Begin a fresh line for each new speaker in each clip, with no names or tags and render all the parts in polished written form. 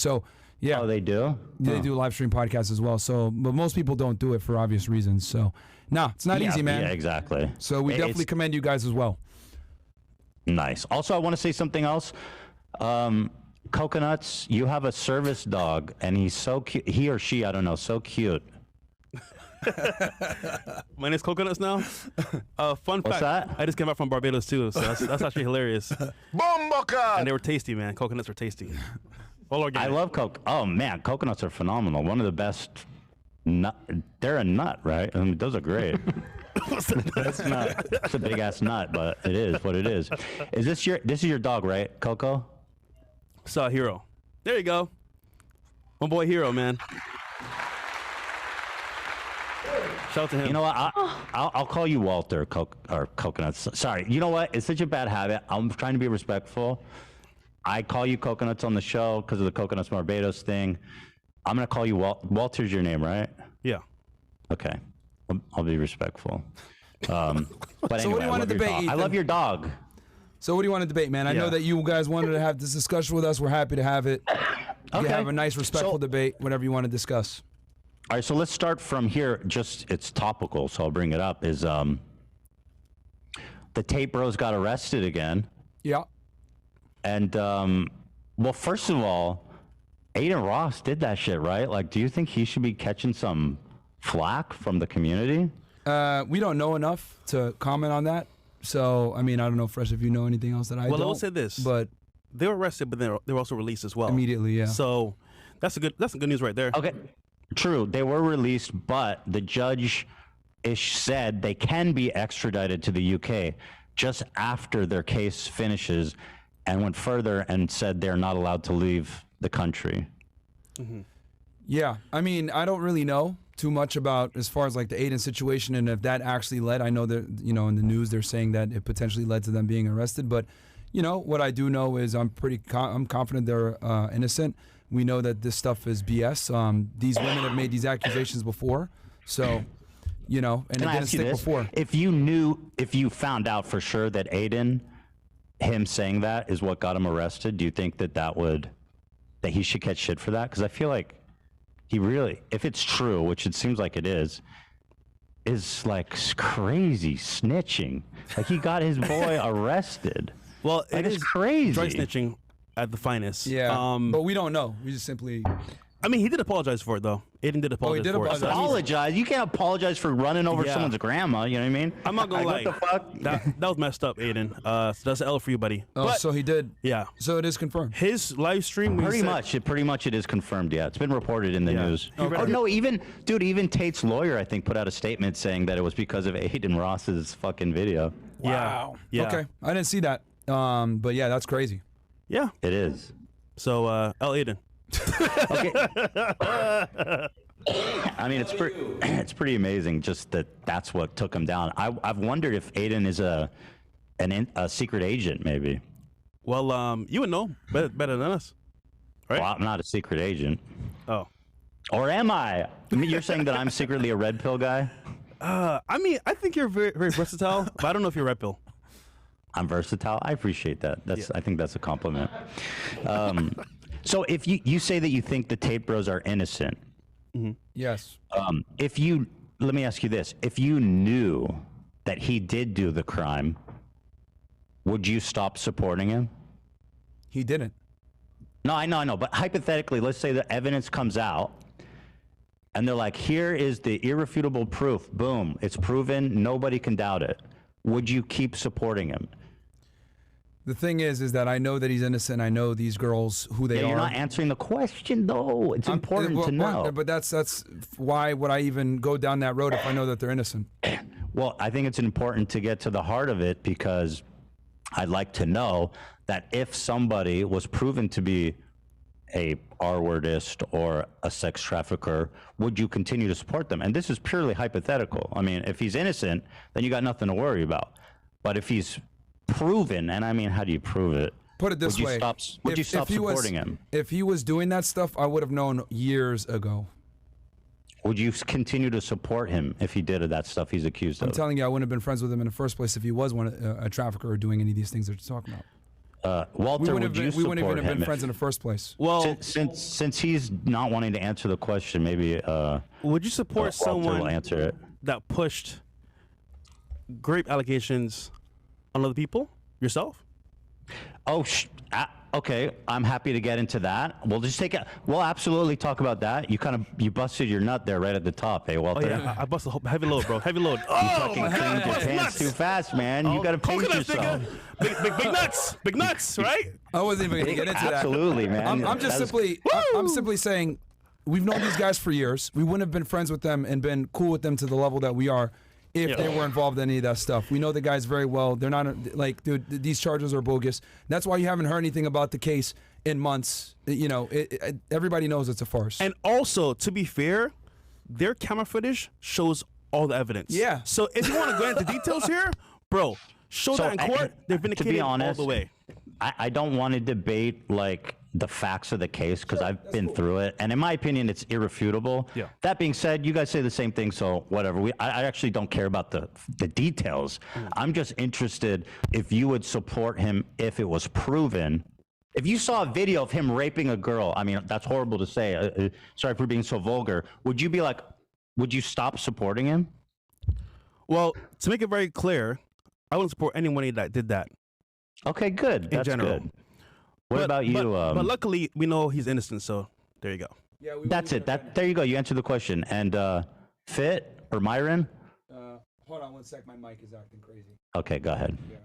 So, yeah.
Oh, they do?
They do live stream podcasts as well. So, but most people don't do it for obvious reasons. So, it's not easy, man.
Yeah, exactly.
So we definitely commend you guys as well.
Nice. Also, I want to say something else. Coconuts, you have a service dog, and he's so cute. He or she, I don't know, so cute.
My name's Coconuts now. Fun
What's
fact,
that?
I just came back from Barbados too, so that's actually hilarious. And they were tasty, man. Coconuts were tasty. All organic.
I love Oh, man, coconuts are phenomenal. One of the best nut. They're a nut, right? I mean, those are great. That's not. It's a big-ass nut, but it is what it is. This is your dog, right, Coco?
Saw Hero. There you go. My boy Hero, man. Shout out to him.
You know what? I'll call you Walter or Coconuts. Sorry. You know what? It's such a bad habit. I'm trying to be respectful. I call you Coconuts on the show because of the Coconuts Barbados thing. I'm going to call you Walter's your name, right?
Yeah.
Okay. I'll be respectful. But anyway,
what do you want to debate, Ethan?
I love your dog.
So what do you want to debate, man? I know that you guys wanted to have this discussion with us. We're happy to have it. You have a nice, respectful debate, whatever you want to discuss.
All right, so let's start from here. It's topical, so I'll bring it up. Is the Tate Bros got arrested again?
Yeah.
And well, first of all, Aiden Ross did that shit, right? Like, do you think he should be catching some flack from the community?
We don't know enough to comment on that. So, I mean, I don't know, Fresh, if you know anything else that I don't.
Well, I will say this.
But
they were arrested, but they were also released as well.
Immediately, yeah.
So that's some good news right there.
Okay, true. They were released, but the judge said they can be extradited to the UK just after their case finishes, and went further and said they're not allowed to leave the country.
Mm-hmm. Yeah, I mean, I don't really know too much about as far as like the Aiden situation and if that actually led. I know that, in the news they're saying that it potentially led to them being arrested, but what I do know is I'm confident they're innocent. We know that this stuff is BS. These women have made these accusations before, so and it didn't stick before.
If you found out for sure that Aiden, him saying that is what got him arrested, do you think that he should catch shit for that? Because I feel like he really, if it's true, which it seems like it is like crazy snitching. Like, he got his boy arrested.
Well,
it's crazy.
Joint snitching at the finest.
Yeah, but we don't know. We just simply...
I mean, he did apologize for it, though. Aiden did apologize for it.
Apologize? You can't apologize for running over someone's grandma, you know what I mean?
I'm not going to lie.
What the fuck?
That was messed up, Aiden. So that's an L for you, buddy.
Oh, but, so he did?
Yeah.
So it is confirmed?
His live stream...
Pretty much it is confirmed, yeah. It's been reported in the news.
Okay.
Oh, no, even Tate's lawyer, I think, put out a statement saying that it was because of Aiden Ross's fucking video.
Wow.
Yeah.
Okay, I didn't see that. But yeah, that's crazy.
Yeah. It is.
So, L. Aiden.
Okay. I mean, it's pretty amazing just that's what took him down. I've wondered if Aiden is a secret agent, maybe.
Well, you would know better than us, right?
Well, I'm not a secret agent.
Oh.
Or am I? You're saying that I'm secretly a red pill guy?
I mean, I think you're very, very versatile, but I don't know if you're red pill.
I'm versatile. I appreciate that. I think that's a compliment. So if you say that you think the Tate Bros are innocent,
mm-hmm.
Yes.
Let me ask you this: if you knew that he did do the crime, would you stop supporting him?
He didn't.
No, I know. But hypothetically, let's say the evidence comes out, and they're like, "Here is the irrefutable proof. Boom! It's proven. Nobody can doubt it." Would you keep supporting him?
The thing is that I know that he's innocent. I know these girls, who they are.
You're not answering the question, though. It's important to know.
But that's why would I even go down that road if I know that they're innocent?
Well, I think it's important to get to the heart of it, because I'd like to know that if somebody was proven to be a R-wordist or a sex trafficker, would you continue to support them? And this is purely hypothetical. I mean, if he's innocent, then you got nothing to worry about. But if he's proven, and I mean, how do you prove it?
Put it this way.
Would you stop supporting him?
If he was doing that stuff, I would have known years ago.
Would you continue to support him if he did that stuff he's accused of?
I'm telling you, I wouldn't have been friends with him in the first place if he was a trafficker or doing any of these things that you're talking about.
Walter, would you
we wouldn't
support
even have
him
been friends in the first place.
Well,
since he's not wanting to answer the question, maybe
would you support
Walter
someone
will answer it.
that pushed grape allegations on other people? Yourself?
Oh, okay. I'm happy to get into that. We'll just take it. We'll absolutely talk about that. You busted your nut there right at the top, hey Walter.
Oh yeah, I busted a heavy load, bro. Heavy load.
You
Oh,
fucking cleaned your pants too fast, man. You gotta pace yourself.
Big nuts, right?
I wasn't even going to get into that.
Absolutely, man.
I'm simply saying we've known these guys for years. We wouldn't have been friends with them and been cool with them to the level that we are if they were involved in any of that stuff. We know the guys very well. They're not like, dude, these charges are bogus. That's why you haven't heard anything about the case in months. You know, everybody knows it's a farce.
And also, to be fair, their camera footage shows all the evidence.
Yeah.
So if you want to go into details here, bro, show that in court. They're vindicated all the way.
I don't want to debate like the facts of the case because I've been through it, and in my opinion, it's irrefutable.
Yeah.
That being said, you guys say the same thing, so whatever. I actually don't care about the details. I'm just interested if you would support him if it was proven. If you saw a video of him raping a girl, I mean, that's horrible to say. Sorry for being so vulgar. Would you be like, would you stop supporting him?
Well, to make it very clear, I wouldn't support anyone that did that.
Okay, good.
In
That's
general.
good. What about you?
But luckily, we know he's innocent, so there you go.
Yeah,
That's it. There you go. You answered the question. And Fit or Myron?
Hold on one sec. My mic is acting crazy.
Okay, go ahead.
Yeah.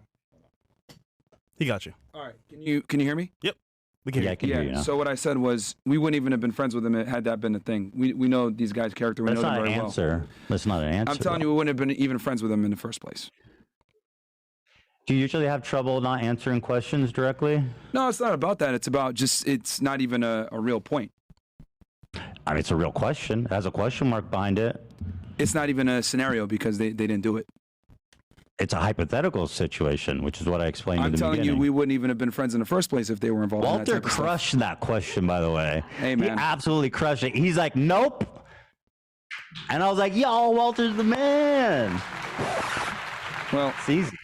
He got you.
All right. Can you hear me?
Yep. We can hear
I
you.
can hear you now.
So what I said was we wouldn't even have been friends with him had that been a thing. We know these guys' character. We
That's
know
not
them
an
very
answer.
well.
That's not an answer.
I'm telling you, we wouldn't have been even friends with them in the first place.
Do you usually have trouble not answering questions directly?
No, it's not about that. It's about it's not even a real point.
I mean, it's a real question. It has a question mark behind it.
It's not even a scenario because they didn't do it.
It's a hypothetical situation, which is what I explained in the beginning.
I'm telling you, we wouldn't even have been friends in the first place if they were involved in that
Walter
type of stuff.
crushed that question, by the way.
Hey, man.
He absolutely crushed it. He's like, nope. And I was like, yo, Walter's the man.
Well,
It's easy.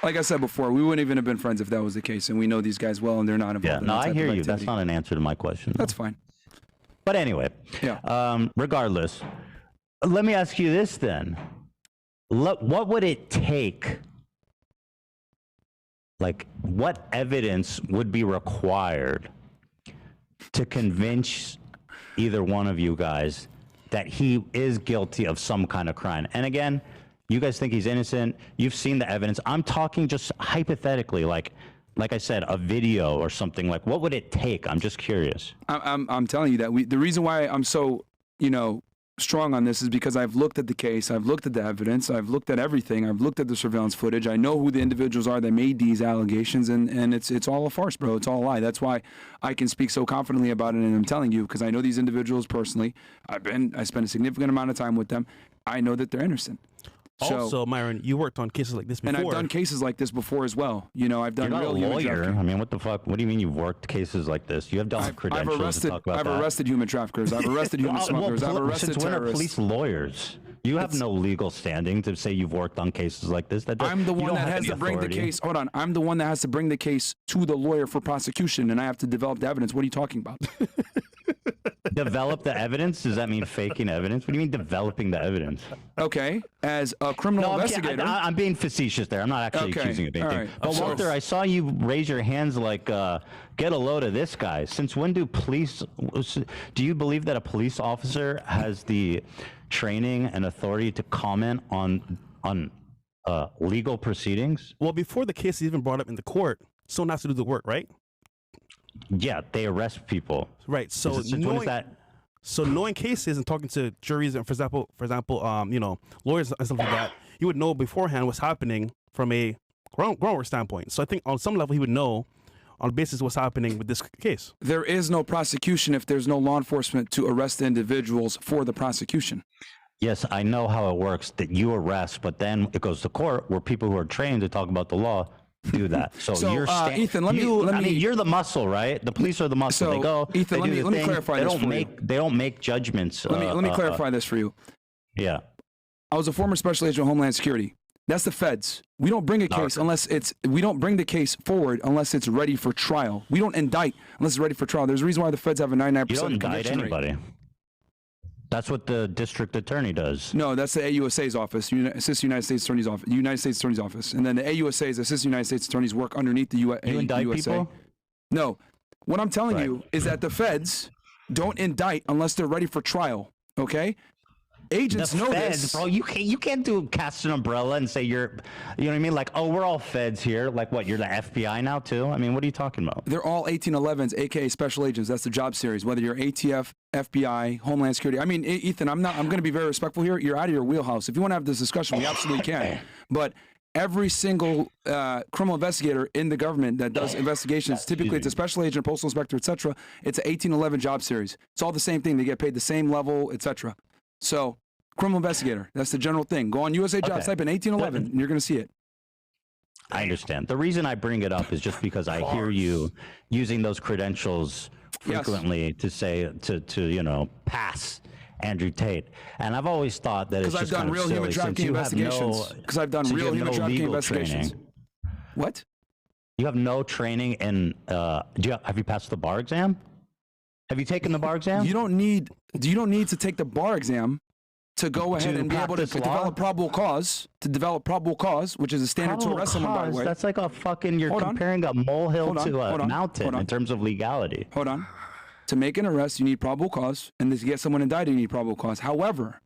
like I said before, we wouldn't even have been friends if that was the case, and we know these guys well, and they're not involved
Yeah,
in
no,
that
I
type
hear
of
you.
activity.
That's not an answer to my question.
That's fine.
But anyway,
Yeah.
Regardless, let me ask you this then. What would it take? Like, what evidence would be required to convince either one of you guys that he is guilty of some kind of crime? And again, you guys think he's innocent. You've seen the evidence. I'm talking just hypothetically, like I said, a video or something. Like, what would it take? I'm just curious.
I'm telling you that the reason why I'm so strong on this is because I've looked at the case, I've looked at the evidence, I've looked at everything, I've looked at the surveillance footage. I know who the individuals are that made these allegations, and it's all a farce, bro. It's all a lie. That's why I can speak so confidently about it, and I'm telling you because I know these individuals personally. I spent a significant amount of time with them. I know that they're innocent.
Also, Myron, you worked on cases like this before.
And I've done cases like this before as well. I've done
You're not
real
a
human
lawyer.
trafficking.
I mean, what the fuck? What do you mean you've worked cases like this? You have done credentials to talk about
I've
that.
arrested human traffickers. I've arrested human smugglers. I've arrested
Since when are
terrorists.
police lawyers? You have no legal standing to say you've worked on cases like this.
I'm the one that has to bring the case. Hold on. I'm the one that has to bring the case to the lawyer for prosecution, and I have to develop the evidence. What are you talking about?
Develop the evidence? Does that mean faking evidence? What do you mean developing the evidence?
Okay. As a criminal investigator.
I'm being facetious there. I'm not actually accusing you of anything.
All right.
But Walter, I saw you raise your hands like, get a load of this guy. Since when do you believe that a police officer has the training and authority to comment on legal proceedings?
Well, before the case is even brought up in the court, someone has to do the work, right?
Yeah, they arrest people.
Right. So knowing cases and talking to juries and for example, lawyers and stuff like that, he would know beforehand what's happening from a groundwork standpoint. So I think on some level he would know on the basis of what's happening with this case.
There is no prosecution if there's no law enforcement to arrest individuals for the prosecution.
Yes, I know how it works, that you arrest, but then it goes to court where people who are trained to talk about the law do that. So you're
Ethan, let me
you're the muscle, right? The police are the muscle. They go,
Ethan,
they
let me clarify this for you.
They don't make judgments.
Let me clarify this for you.
Yeah.
I was a former special agent of Homeland Security. That's the feds. We don't bring a case we don't bring the case forward unless it's ready for trial. We don't indict unless it's ready for trial. There's a reason why the feds have a 99%
You don't indict
conviction
anybody.
rate.
That's what the district attorney does.
No, that's the AUSA's office, Assistant United States Attorney's office, United States Attorney's office, and then the AUSA's Assistant United States Attorneys work underneath the
You indict
USA.
people?
No, what I'm telling you is that the feds don't indict unless they're ready for trial. Okay, agents
The
know
feds,
this.
bro. You can't cast an umbrella and say you know what I mean? Like, oh, we're all feds here. Like, what? You're the FBI now too? I mean, what are you talking about?
They're all 1811s, aka special agents. That's the job series. Whether you're ATF, FBI, Homeland Security. I mean, Ethan, I'm going to be very respectful here. You're out of your wheelhouse. If you want to have this discussion, we absolutely can. But every single criminal investigator in the government that does investigations, typically it's a special agent, postal inspector, etc. It's an 1811 job series. It's all the same thing. They get paid the same level, etc. So, criminal investigator. That's the general thing. Go on USA Jobs, type in 1811, and you're going to see it.
I understand. The reason I bring it up is just because I hear you using those credentials frequently to say to pass Andrew Tate, and I've always thought that it's just
I've done real human trafficking investigations. Because I've done real human trafficking investigations.
Training.
What?
You have no training in. Have you passed the bar exam? Have you taken the bar exam?
You don't need to take the bar exam to go ahead and be able to develop probable cause. To develop probable cause, which is a standard to arrest someone, by the way.
That's like a fucking. You're comparing a molehill to a mountain in terms of legality.
Hold on. To make an arrest, you need probable cause, and to get someone indicted, you need probable cause. However,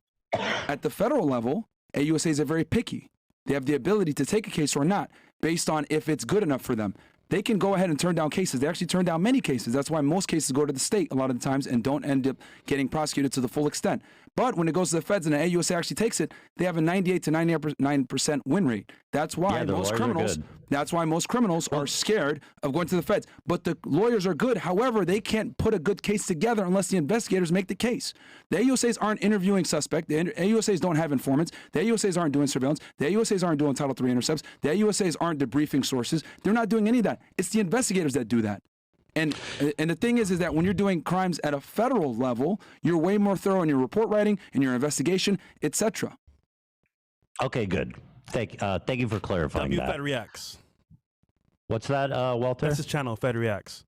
at the federal level, AUSAs are very picky. They have the ability to take a case or not based on if it's good enough for them. They can go ahead and turn down cases. They actually turn down many cases. That's why most cases go to the state a lot of the times and don't end up getting prosecuted to the full extent. But when it goes to the feds and the AUSA actually takes it, they have a 98 to 99% win rate. That's why most criminals are scared of going to the feds. But the lawyers are good. However, they can't put a good case together unless the investigators make the case. The AUSAs aren't interviewing suspects. The AUSAs don't have informants. The AUSAs aren't doing surveillance. The AUSAs aren't doing Title III intercepts. The AUSAs aren't debriefing sources. They're not doing any of that. It's the investigators that do that. And the thing is that when you're doing crimes at a federal level, you're way more thorough in your report writing, in your investigation, etc.
Okay, good. Thank you for clarifying that.
Fed Reacts.
What's that, Walter?
That's his channel, Fed Reacts.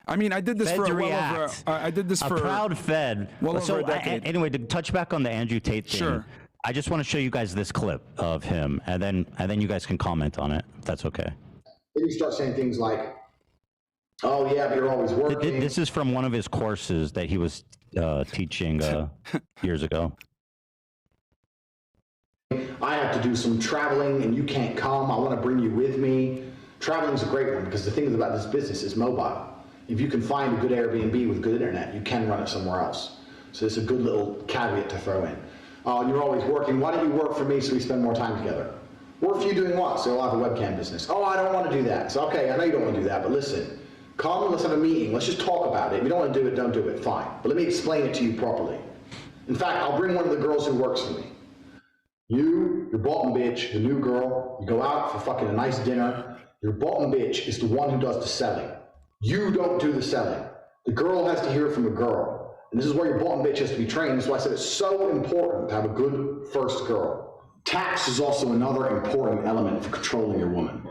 I mean, I did this for
a proud Fed.
Over a decade.
Anyway, to touch back on the Andrew Tate thing,
sure.
I just want to show you guys this clip of him, and then you guys can comment on it, if that's okay.
Then you start saying things like, "Oh yeah, but you're always working."
This is from one of his courses that he was teaching years ago.
I have to do some traveling and you can't come. I want to bring you with me. Traveling is a great one because the thing about this business is mobile. If you can find a good Airbnb with good internet, you can run it somewhere else. So it's a good little caveat to throw in. You're always working. Why don't you work for me so we spend more time together? Work for you doing what? So I'll have a webcam business. Oh, I don't want to do that. So okay, I know you don't want to do that, but listen, come and let's have a meeting. Let's just talk about it. If you don't want to do it, don't do it. Fine. But let me explain it to you properly. In fact, I'll bring one of the girls who works for me. You, your bottom bitch, the new girl, you go out for fucking a nice dinner. Your bottom bitch is the one who does the selling. You don't do the selling. The girl has to hear from a girl. And this is where your bottom bitch has to be trained. That's why I said it's so important to have a good first girl. Tax is also another important element for controlling your woman.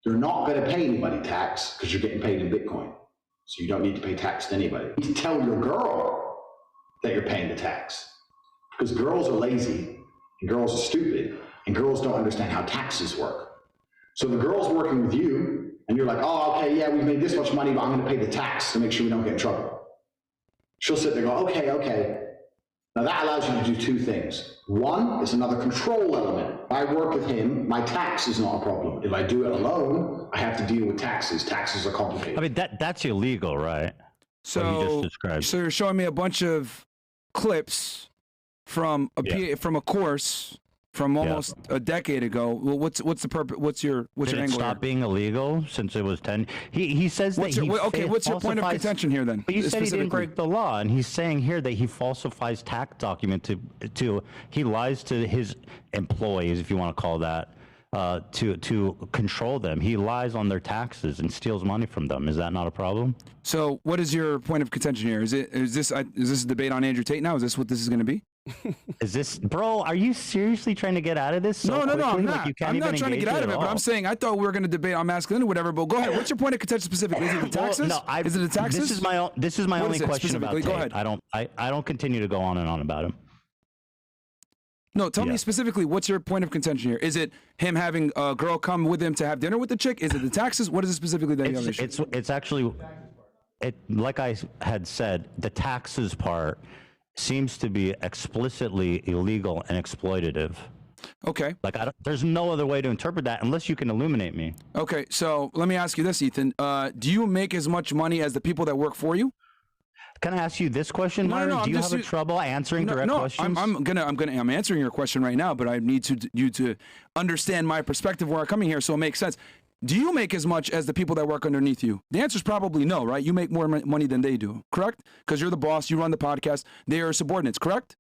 You're not going to pay anybody tax because you're getting paid in Bitcoin. So you don't need to pay tax to anybody. You need to tell your girl that you're paying the tax. Because girls are lazy, and girls are stupid, and girls don't understand how taxes work. So the girl's working with you, and you're like, oh, okay, yeah, we've made this much money, but I'm going to pay the tax to make sure we don't get in trouble. She'll sit there and go, okay. Now that allows you to do two things. One, it's another control element. If I work with him, my tax is not a problem. If I do it alone, I have to deal with taxes. Taxes are complicated.
I mean, that's illegal, right?
So you're showing me a bunch of clips from a course from almost a decade ago. Well, what's the purpose? What's your
Did
angle?
It stop being illegal since it was 10. He says that
what's your point of contention here then?
But you said he didn't break the law, and he's saying here that he falsifies tax document he lies to his employees, if you want to call that, to control them. He lies on their taxes and steals money from them. Is that not a problem?
So what is your point of contention here? Is this a debate on Andrew Tate now? Is this what this is going to be?
Is this, bro? Are you seriously trying to get out of this? So
No, I'm not.
Like you can't
I'm not
even
trying to get out of it, but I'm saying I thought we were going to debate on masculinity or whatever. But go ahead. What's your point of contention specifically? Is it the taxes?
Well, no,
is it the taxes?
This is my only question about Tate.
Go ahead.
I don't continue to go on and on about him.
No, tell me specifically, what's your point of contention here? Is it him having a girl come with him to have dinner with the chick? Is it the taxes? What is it specifically that you have an issue?
It's actually, like I had said, the taxes part seems to be explicitly illegal and exploitative.
Okay.
Like there's no other way to interpret that unless you can illuminate me.
Okay, so let me ask you this, Ethan. Do you make as much money as the people that work for you?
Can I ask you this question, Myron?
No,
Do you have trouble answering direct questions?
I'm answering your question right now, but I need you to understand my perspective where I'm coming here, so it makes sense. Do you make as much as the people that work underneath you? The answer is probably no, right? You make more money than they do, correct? Because you're the boss, you run the podcast, they are subordinates, correct?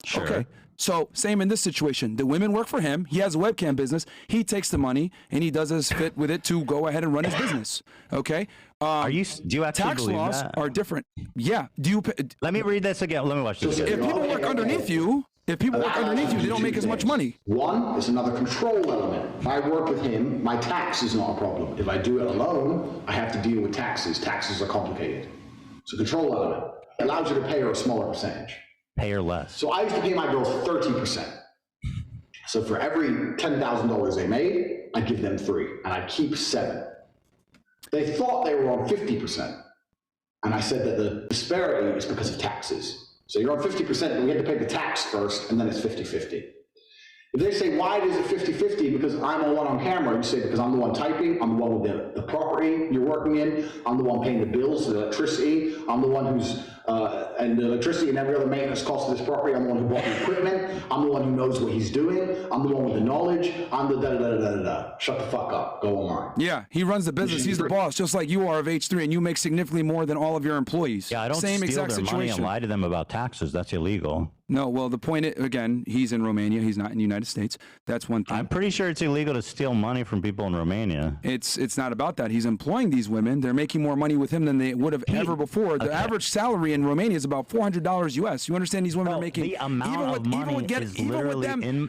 Sure.
Okay. So same in this situation. The women work for him. He has a webcam business. He takes the money and he does his fit with it to go ahead and run his business. Okay.
Do you actually
tax
believe
laws
that?
are different? Yeah. Do you?
Let me read this again. Let me watch this again.
If people work underneath you, they don't make as much money.
One, it's another control element. If I work with him, my tax is not a problem. If I do it alone, I have to deal with taxes. Taxes are complicated. So control element allows you to pay her a smaller percentage.
Pay her less.
So I used to pay my girls 30%. So for every $10,000 they made, I give them 3, and I keep 7. They thought they were on 50%. And I said that the disparity is because of taxes. So you're on 50%, and we had to pay the tax first, and then it's 50-50. If they say, why is it 50-50? Because I'm the one on camera. You say, because I'm the one typing, I'm the one with the property you're working in, I'm the one paying the bills, the electricity, I'm the one who's, and the electricity and every other maintenance cost of this property, I'm the one who bought the equipment, I'm the one who knows what he's doing, I'm the one with the knowledge, I'm the da-da-da-da-da-da. Shut the fuck up, go online.
Yeah, he runs the business, he's the boss, just like you are of H3, and you make significantly more than all of your employees.
Yeah, I don't
Same
steal
exact
their money and lie to them about taxes. That's illegal.
No, well, the point is, again, he's in Romania. He's not in the United States. That's one thing.
I'm pretty sure it's illegal to steal money from people in Romania.
It's not about that. He's employing these women. They're making more money with him than they would have ever before. The average salary in Romania is about $400 US. You understand these women are making
the amount of money is literally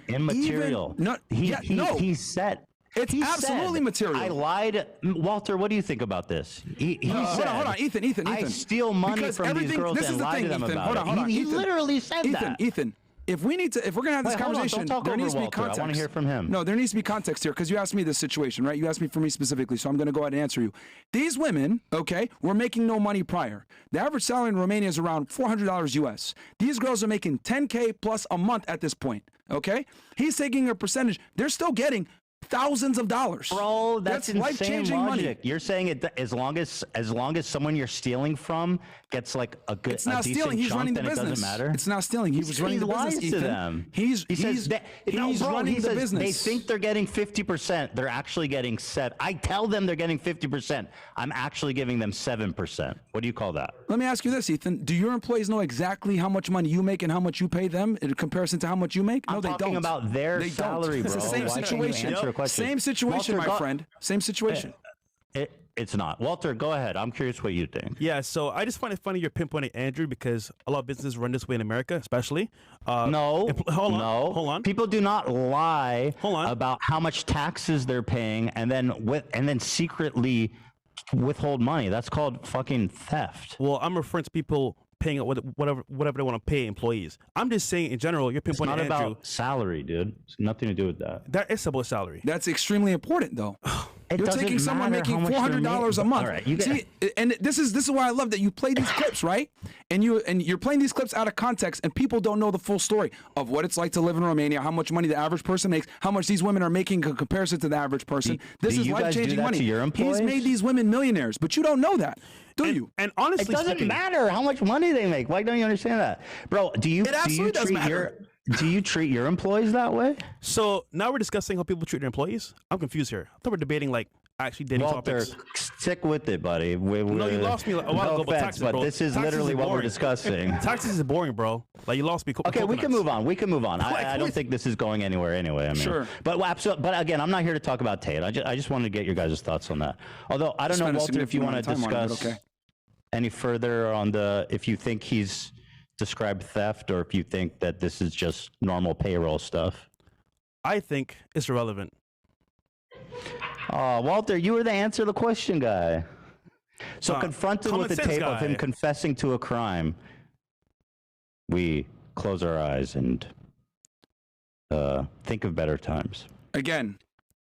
immaterial. He said.
It's absolutely material.
I lied. Walter, what do you think about this? He said,
hold on, Ethan.
I steal money from these girls and lie to them about it. He literally said that.
Ethan, if we're gonna have this conversation, there needs to be context.
I want to hear from him.
No, there needs to be context here because you asked me this situation, right? You asked me for me specifically, so I'm going to go ahead and answer you. These women, okay, were making no money prior. The average salary in Romania is around $400 US. These girls are making $10K plus a month at this point, okay? He's taking a percentage. They're still getting thousands of dollars.
Bro, that's
life-changing money.
You're saying it as long as someone you're stealing from gets like a good,
it's not stealing. He's running the business.
It doesn't matter.
It's not stealing. He was running the business.
He lies to them.
He's running the business.
They think they're getting 50%. They're actually getting 7. I tell them they're getting 50%. I'm actually giving them 7%. What do you call that?
Let me ask you this, Ethan. Do your employees know exactly how much money you make and how much you pay them in comparison to how much you make? No,
I'm
they don't.
talking about their salary, bro.
It's the same situation. Same situation,
Walter,
my friend. Same situation.
It's not. Walter, go ahead. I'm curious what you think.
Yeah, so I just find it funny you're pinpointing Andrew because a lot of businesses run this way in America, especially.
Hold on. People do not lie about how much taxes they're paying and then secretly withhold money. That's called fucking theft.
Well, I'm referring to people paying whatever they want to pay employees. I'm just saying in general, you're pinpointing Andrew.
It's not about salary, dude. It's nothing to do with that.
That is about salary.
That's extremely important, though.
You're
taking someone making $400 a month.
Right,
see, and this is why I love that you play these clips, right? And you're playing these clips out of context, and people don't know the full story of what it's like to live in Romania, how much money the average person makes, how much these women are making in comparison to the average person. This is life-changing money. He's made these women millionaires, but you don't know that, do you?
And honestly,
it doesn't matter how much money they make. Why don't you understand that, bro? Do you treat your employees that way?
So now we're discussing how people treat their employees. I'm confused here. I thought we're debating like actually dating topics.
Stick with it, buddy.
No, you lost me a while ago. But taxes, bro.
This is literally what we're discussing.
Taxes is boring, bro. Like you lost me.
Okay, we can move on. I don't think this is going anywhere anyway. I mean,
sure.
But again, I'm not here to talk about Tate. I just wanted to get your guys' thoughts on that. Although I don't know, Walter, if you want to discuss any further on if you think he's describe theft or if you think that this is just normal payroll stuff.
I think it's irrelevant.
Oh, Walter, you were the answer the question guy. So confronted with the tape of him confessing to a crime, we close our eyes and think of better times.
Again,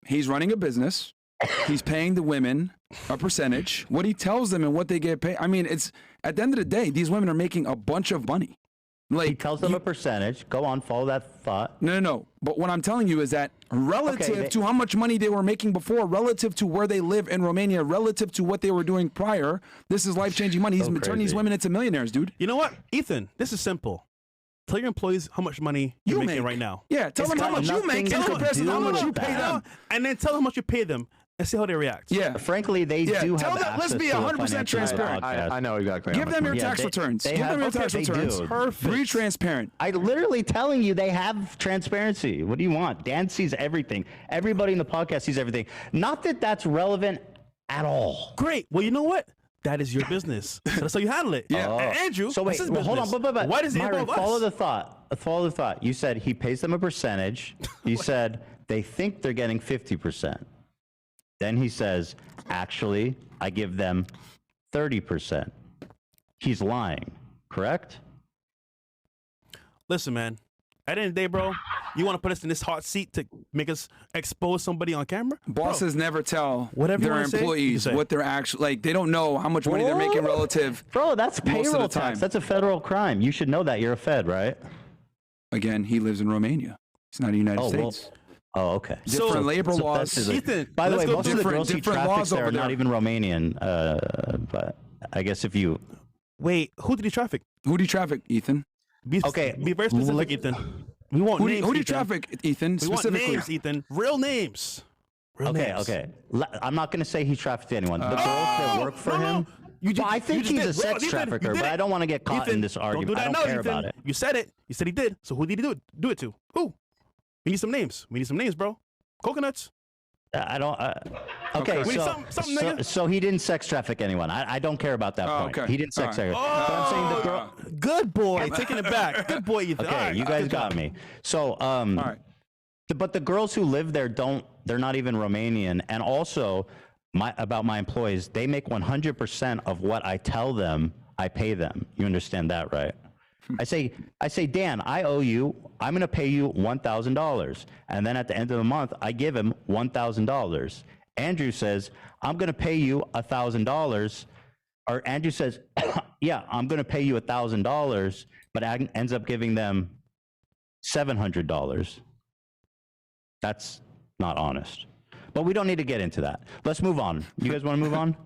he's running a business. He's paying the women a percentage. What he tells them and what they get paid. I mean, it's at the end of the day, these women are making a bunch of money. Like,
he tells them a percentage. Go on, follow that thought.
No. But what I'm telling you is that relative to how much money they were making before, relative to where they live in Romania, relative to what they were doing prior, this is life-changing money. He's turning these women into millionaires, dude.
You know what, Ethan? This is simple. Tell your employees how much money you're making right now.
Yeah, tell them how much you make in comparison to how much you pay them.
And then tell them how much you pay them and see how they react.
Yeah.
Frankly, they do have access.
Let's be 100% transparent.
I know exactly.
Give them your tax returns. Give them your tax returns.
Perfect.
Be transparent.
I literally telling you they have transparency. What do you want? Dan sees everything. Everybody in the podcast sees everything. Not that that's relevant at all.
Great. Well, you know what? That is your business. So that's how you handle it.
Yeah.
And Andrew,
so wait, hold on. But
why does it
Myron,
involve us?
follow the thought. Follow the thought. You said he pays them a percentage. You said they think they're getting 50%. Then he says, actually, I give them 30%. He's lying, correct?
Listen, man. At the end of the day, bro, you want to put us in this hot seat to make us expose somebody on camera?
Bosses never tell
whatever
their employees what they're actually, like, they don't know how much money they're making relative.
Bro, that's
most of
payroll
the time.
tax. That's a federal crime. You should know that. You're a Fed, right?
Again, he lives in Romania. He's not in the United States.
Oh, okay.
Different labor laws.
Ethan,
by the way, most of the
different-
girls he
different
traffics
laws
there are
over
not
there.
even Romanian. But I guess if you...
Wait, who did he traffic?
Who do you traffic, Ethan?
Be very specific, Ethan. We want names,
Who do you
Ethan.
traffic, Ethan,
We want
specifically?
names, Ethan. Real names. Real names.
Okay. I'm not going to say he trafficked anyone. The girls that work for him... I think he's a sex trafficker, but I don't want to get caught in this argument. I don't care about it.
You said it. You said he did. So who did he do it to? Who? We need some names. We need some names, bro. Coconuts.
I don't... okay,
We need something, nigga.
so he didn't sex traffic anyone. I don't care about that point.
okay.
He didn't sex traffic.
Oh,
But I'm saying the girl...
Good boy. Taking it back. Good boy, Ethan.
Okay,
All right.
you guys got me. So,
All right.
but the girls who live there they're not even Romanian. And also, about my employees, they make 100% of what I tell them I pay them. You understand that, right? I say, Dan, I owe you, I'm going to pay you $1,000. And then at the end of the month, I give him $1,000. Andrew says, I'm going to pay you $1,000. Or Andrew says, yeah, I'm going to pay you $1,000, but ends up giving them $700. That's not honest. But we don't need to get into that. Let's move on. You guys want to move on?